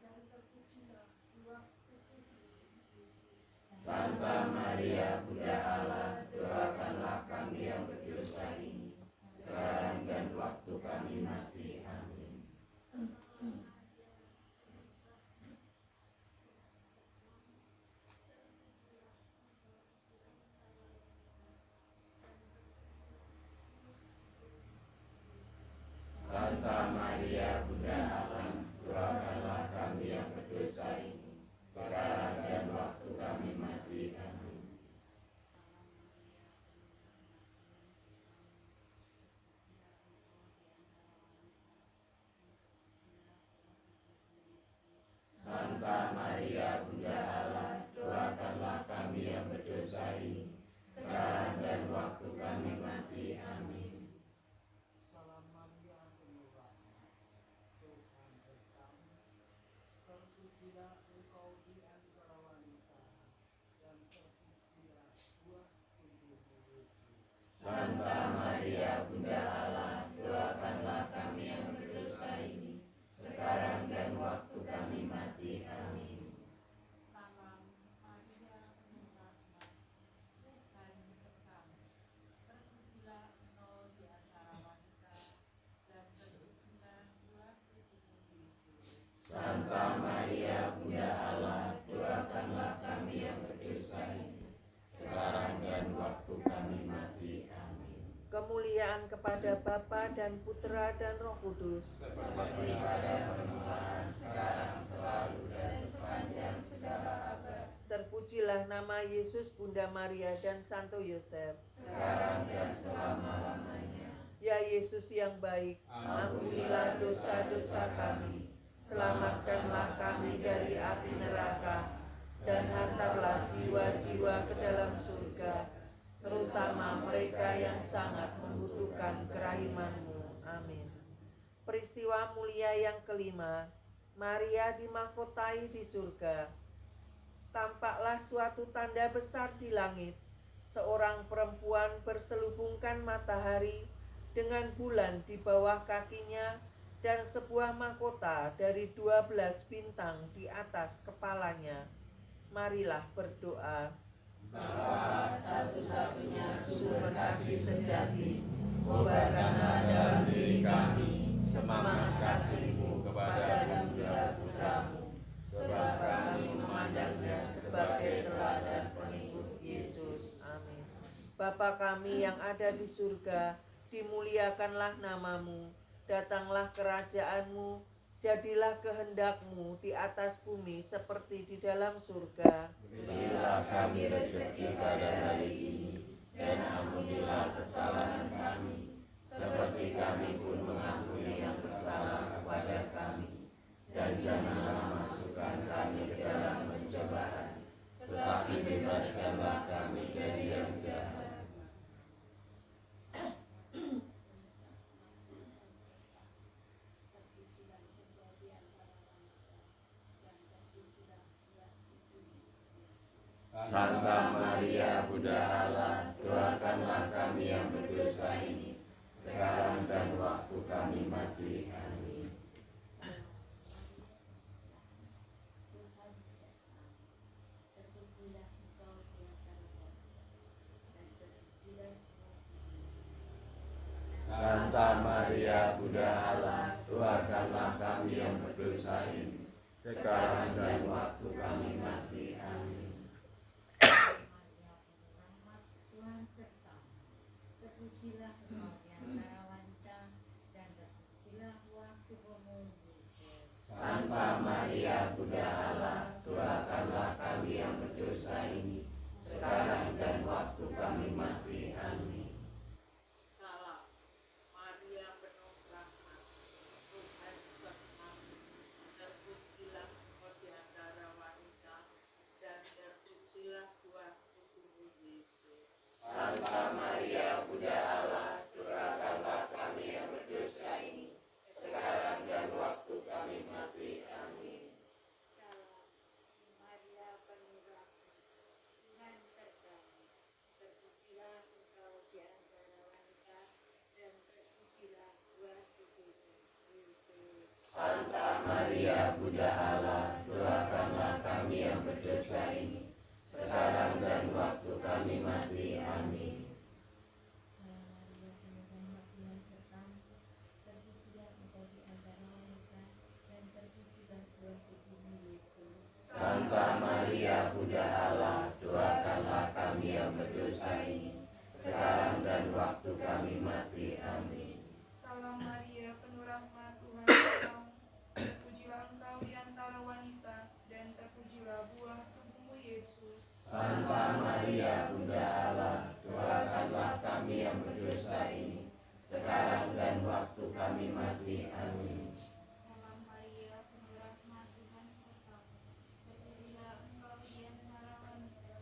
dan terpujilah buah tubuhmu Yesus. Santa Maria, Bunda Allah, doakanlah kami yang berdosa ini, sekarang dan waktu kami mati. Amin. Santa Maria, Bunda Allah, doakanlah kami yang berdosa ini, sekarang dan waktu kami mati. Amin. Santa terpujilah engkau di antara wanita, dan terpujilah buah tubuhmu Yesus. Santa Maria Bunda Allah, doakanlah kami yang berdosa ini, sekarang dan waktu kami mati. Amin. Salam Maria, penuh rahmat, Tuhan sertamu. Terpujilah engkau di antara wanita, dan terpujilah buah tubuhmu Yesus. Santa Maria Bunda Allah, doakanlah kami yang berdosa ini, sekarang dan waktu kami mati. Amin. Kemuliaan kepada Bapa dan Putra dan Roh Kudus. Seperti pada permulaan, sekarang, selalu, dan sepanjang segala abad, Terpujilah nama Yesus, Bunda Maria dan Santo Yosef. sekarang dan selama-lamanya. Ya Yesus yang baik, ampunilah dosa-dosa kami, selamatkanlah kami dari api neraka, dan hantarlah jiwa-jiwa ke dalam surga, terutama mereka yang sangat membutuhkan kerahiman-Mu. Amin. Peristiwa mulia yang kelima, Maria dimahkotai di surga. Tampaklah suatu tanda besar di langit, seorang perempuan berselubungkan matahari dengan bulan di bawah kakinya dan sebuah mahkota dari 12 bintang di atas kepalanya. Marilah berdoa. Bapa satu-satunya sumber kasih sejati, kobarkanlah dalam diri kami semangat kasih-Mu kepada putra-putramu, sebab kami memandangnya sebagai teladan pengikut Yesus. Amin. Bapa kami yang ada di surga, dimuliakanlah nama-Mu, datanglah kerajaan-Mu, jadilah kehendak-Mu di atas bumi seperti di dalam surga. Berilah kami rezeki pada hari ini, dan ampunilah kesalahan kami, seperti kami pun mengampuni yang bersalah kepada kami. Dan janganlah masukkan kami ke dalam pencobaan, tetapi bebaskanlah kami dari yang jahat. Santa Maria Bunda Allah, doakanlah kami yang berdosa ini, sekarang dan waktu kami mati. Amin. Santa Maria Bunda Allah, doakanlah kami yang berdosa ini, sekarang dan waktu kami mati. Amin. Tuhan sertamu. Terpujilah engkau di antara wanita, dan terpujilah buah tubuhmu Yesus. Santa Maria Bunda Allah, doakanlah kami yang berdosa ini, sekarang dan waktu kami mati. Amin. Salam Maria penuh rahmat, Tuhan sertamu. Terpujilah engkau di antara wanita, dan terpujilah buah tubuhmu Yesus. Santa Maria Bunda Allah, doakanlah kami yang berdosa ini, sekarang dan waktu kami mati. Amin. Salam Maria penuh rahmat, Tuhan sertamu. Terpujilah engkau di antara wanita, dan terpujilah buah tubuhmu Yesus. Santa Maria Bunda Allah, doakanlah kami yang berdosa ini, sekarang dan waktu kami mati. Amin. Salam Maria penuh rahmat, Tuhan sertamu. Terpujilah engkau di antara wanita, dan terpujilah buah tubuhmu Yesus. Santa Maria Bunda Allah, doakanlah kami yang berdosa ini, sekarang dan waktu kami mati. Amin. Salam Maria, penuh rahmat, Tuhan sertamu. Terpujilah engkau di antara wanita, dan terpujilah buah tubuhmu Yesus. Santa Maria Bunda Allah, doakanlah kami yang berdosa ini, sekarang dan waktu kami mati. Amin. Salam Maria, penuh rahmat, Tuhan sertamu. Terpujilah engkau di antara wanita,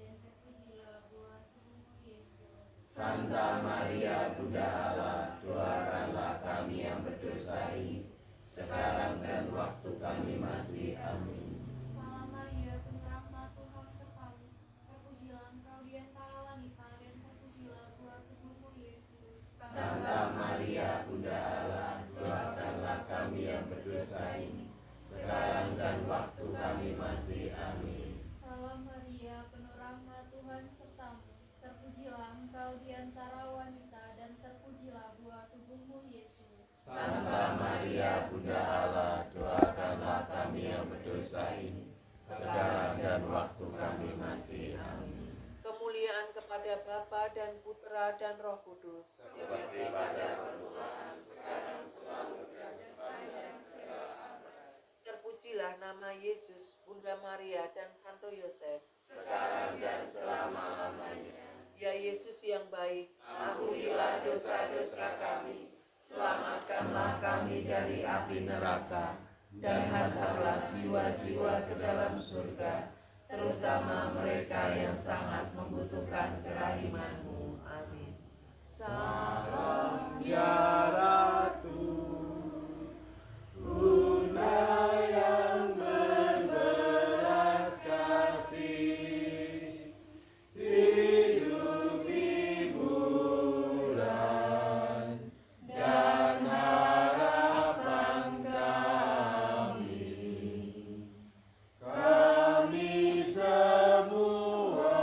dan terpujilah buah tubuhmu Yesus. Santa Maria Bunda Allah, doakanlah kami yang berdosa ini, sekarang dan waktu kami mati. Amin. dosa ini, sekarang dan waktu kami mati. Amin. Salam Maria, penuh rahmat, Tuhan sertamu. Terpujilah engkau di antara wanita, dan terpujilah buah tubuhmu, Yesus. Santa Maria, Bunda Allah, doakanlah kami yang berdosa ini, sekarang dan waktu kami mati. Amin. Kemuliaan kepada Bapa dan Putra dan Roh Kudus. Seperti pada permulaan, sekarang, selalu, dan sepanjang segala abad. Terpujilah nama Yesus, Bunda Maria dan Santo Yosef. Sekarang dan selama-lamanya. Ya Yesus yang baik, Ampunilah dosa-dosa kami, selamatkanlah kami dari api neraka, dan hantarlah jiwa-jiwa ke dalam surga, terutama mereka yang sangat membutuhkan kerahiman-Mu. Amin. Salam ya Ratu, Bunda yang berbelas kasih, hidup hiburan dan harapan kami. Kami semua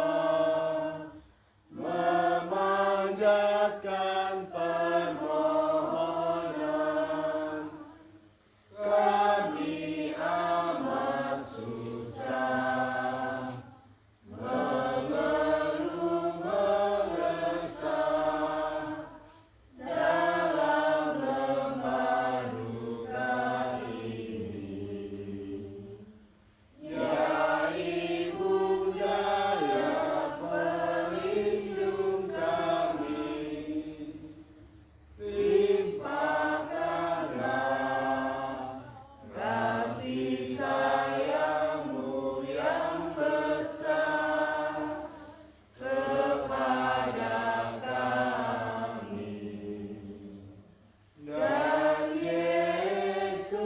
memanjatkan permohonan. Kami amat susah, mengeluh mengesah dalam lembah duka ini. Ya Ibunda, ya pelindung kami, limpahkanlah kasih sayang-Mu yang besar kepada kami. Dan Yesus,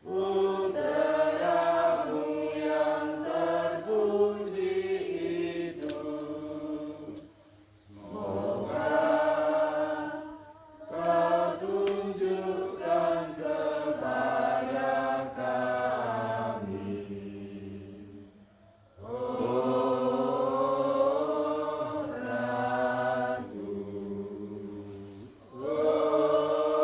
Putra-Mu yang terpuji itu, semoga Kau tunjukkan kepada kami. Oh Ratu, oh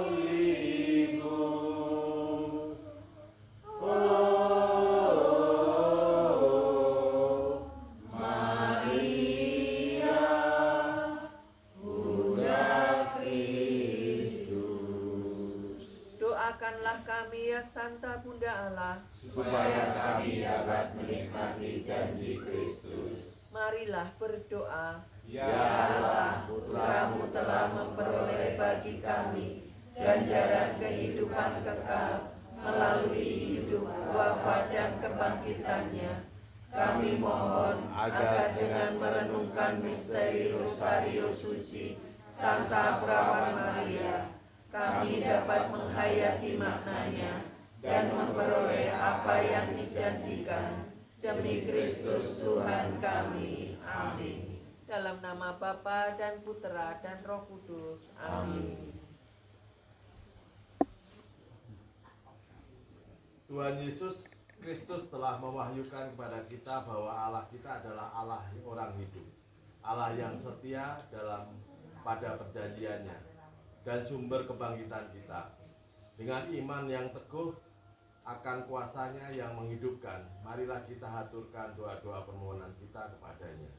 Ibu, oh Maria, Bunda Kristus, doakanlah kami ya Santa Bunda Allah. supaya kami dapat menikmati janji Kristus. Marilah berdoa. Ya Allah, Putra-Mu telah memperoleh bagi kami ganjaran kehidupan kekal melalui hidup, wafat, dan kebangkitannya. Kami mohon agar dengan merenungkan misteri Rosario Suci Santa Perawan Maria, kami dapat menghayati maknanya dan memperoleh apa yang dijanjikan. Demi Kristus Tuhan kami. Amin. Dalam nama Bapa dan Putra dan Roh Kudus. Amin. Tuhan Yesus Kristus telah mewahyukan kepada kita bahwa Allah kita adalah Allah orang hidup, Allah yang setia pada perjanjiannya, dan sumber kebangkitan kita. Dengan iman yang teguh akan kuasanya yang menghidupkan, marilah kita haturkan doa-doa permohonan kita kepadanya.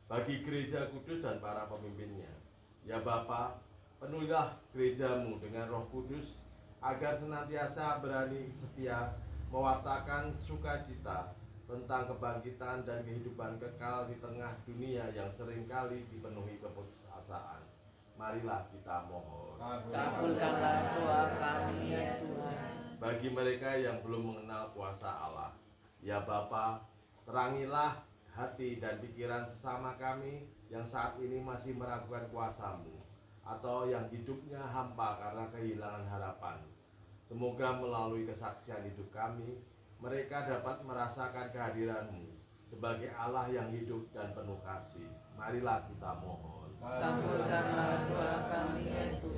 Bagi gereja kudus dan para pemimpinnya, ya Bapa, penuhilah gerejamu dengan Roh Kudus, agar senantiasa berani setia mewartakan sukacita tentang kebangkitan dan kehidupan kekal di tengah dunia yang seringkali dipenuhi keputusasaan. Marilah kita mohon. Kabulkanlah doa kami ya Tuhan. Bagi mereka yang belum mengenal kuasa Allah, ya Bapa, terangilah hati dan pikiran sesama kami yang saat ini masih meragukan kuasa-Mu, atau yang hidupnya hampa karena kehilangan harapan. Semoga melalui kesaksian hidup kami, mereka dapat merasakan kehadiran-Mu sebagai Allah yang hidup dan penuh kasih. Marilah kita mohon. Kabulkanlah doa kami ya Tuhan.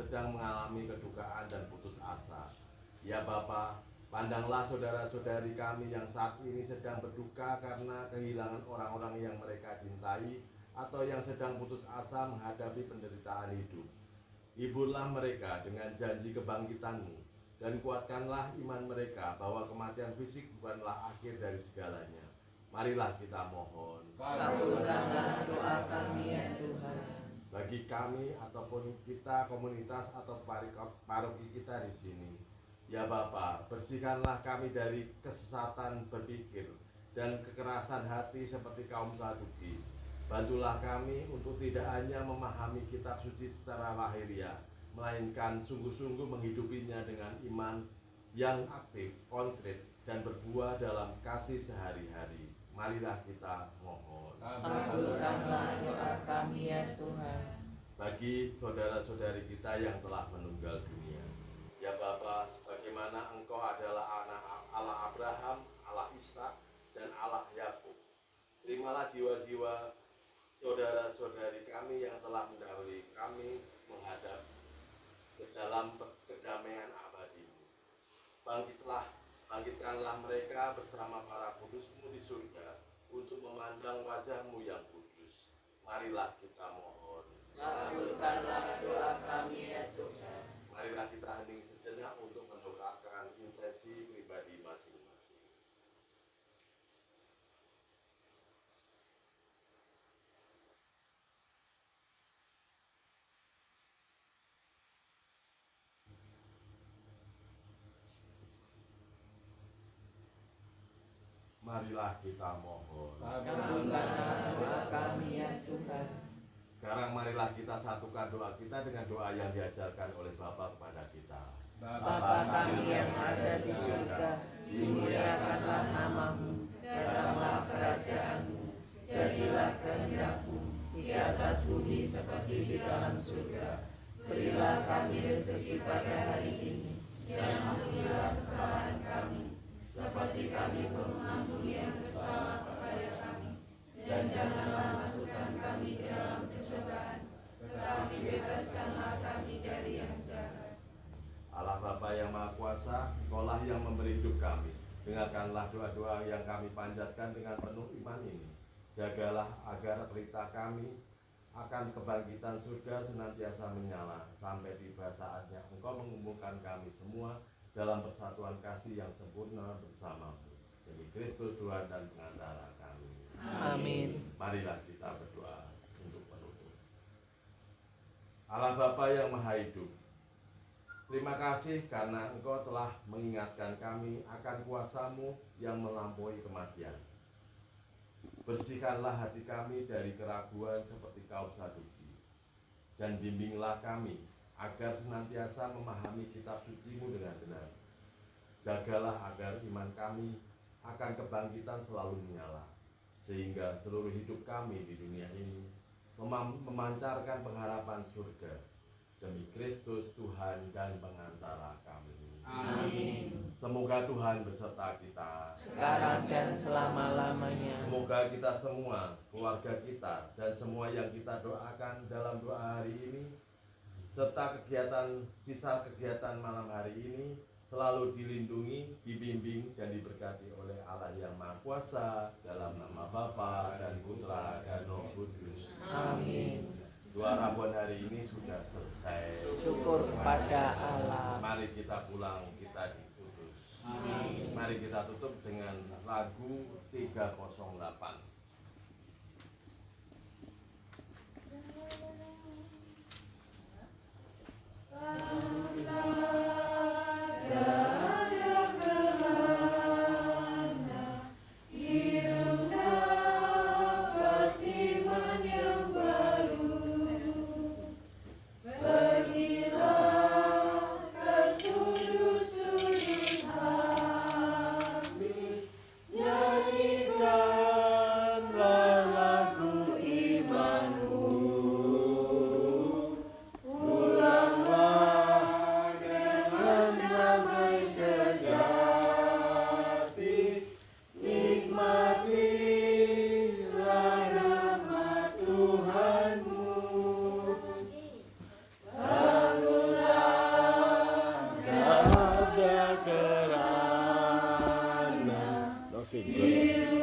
sedang mengalami kedukaan dan putus asa. Ya Bapa, pandanglah saudara-saudari kami yang saat ini sedang berduka karena kehilangan orang-orang yang mereka cintai atau yang sedang putus asa menghadapi penderitaan hidup. Hiburlah mereka dengan janji kebangkitan-Mu dan kuatkanlah iman mereka bahwa kematian fisik bukanlah akhir dari segalanya. Marilah kita mohon. Kabulkanlah doa kami ya Tuhan. Bagi kami ataupun kita komunitas atau paroki kita di sini, ya Bapa, bersihkanlah kami dari kesesatan berpikir dan kekerasan hati seperti kaum Saduki. Bantulah kami untuk tidak hanya memahami kitab suci secara lahiriah, melainkan sungguh-sungguh menghidupinya dengan iman yang aktif, konkret, dan berbuah dalam kasih sehari-hari. Marilah kita mohon. Kabulkanlah doa kami ya Tuhan. Bagi saudara-saudari kita yang telah meninggal dunia, ya Bapa, sebagaimana Engkau adalah anak Allah Abraham, Allah Ishak, dan Allah Yakub, terimalah jiwa-jiwa saudara-saudari kami yang telah mendahului kami menghadap ke dalam kedamaian abadi. Bangkitkanlah mereka bersama para kudus-Mu di surga untuk memandang wajah-Mu yang kudus. Marilah kita mohon. Kabulkanlah doa kami ya Tuhan. Marilah kita hening sejenak untuk mendoakan intensi pribadi masing-masing. Marilah kita mohon. Kabulkanlah doa kami ya Tuhan. Sekarang marilah kita satukan doa kita dengan doa yang diajarkan oleh Bapa kepada kita. Bapa kami yang ada di surga, dimuliakanlah nama-Mu, datanglah kerajaan-Mu, jadilah kehendak-Mu di atas bumi seperti di dalam surga. Berilah kami rezeki pada hari ini, dan ampunilah kesalahan kami, seperti kami pun mengampuni yang bersalah kepada kami. Dan janganlah masukkan kami ke dalam pencobaan, tetapi bebaskanlah kami dari yang jahat. Allah Bapa yang Maha Kuasa, Engkaulah yang memberi hidup kami. Dengarkanlah doa-doa yang kami panjatkan dengan penuh iman ini. Jagalah agar pelita kami akan kebangkitan surga senantiasa menyala, sampai tiba saatnya Engkau mengumpulkan kami semua dalam persatuan kasih yang sempurna bersama-Mu. Demi Kristus Tuhan dan pengantara kami. Amin. Marilah kita berdoa untuk penutup. Allah Bapa yang Maha Hidup, terima kasih karena Engkau telah mengingatkan kami akan kuasa-Mu yang melampaui kematian. Bersihkanlah hati kami dari keraguan seperti kaum Saduki, dan bimbinglah kami agar senantiasa memahami kitab suci-Mu dengan benar. Jagalah agar iman kami akan kebangkitan selalu menyala, sehingga seluruh hidup kami di dunia ini memancarkan pengharapan surga. Demi Kristus Tuhan dan pengantara kami. Amin. Semoga Tuhan beserta kita Sekarang dan selama-lamanya. Semoga kita semua, keluarga kita, dan semua yang kita doakan dalam doa hari ini, serta sisa kegiatan malam hari ini, selalu dilindungi, dibimbing, dan diberkati oleh Allah yang Maha Kuasa, dalam nama Bapa dan Putra dan Roh Kudus. Amin. Doa Rabuan hari ini sudah selesai. Syukur kepada Allah. Mari kita pulang, kita diputus. Amin. Mari kita tutup dengan lagu 308. Nyanyikan singgur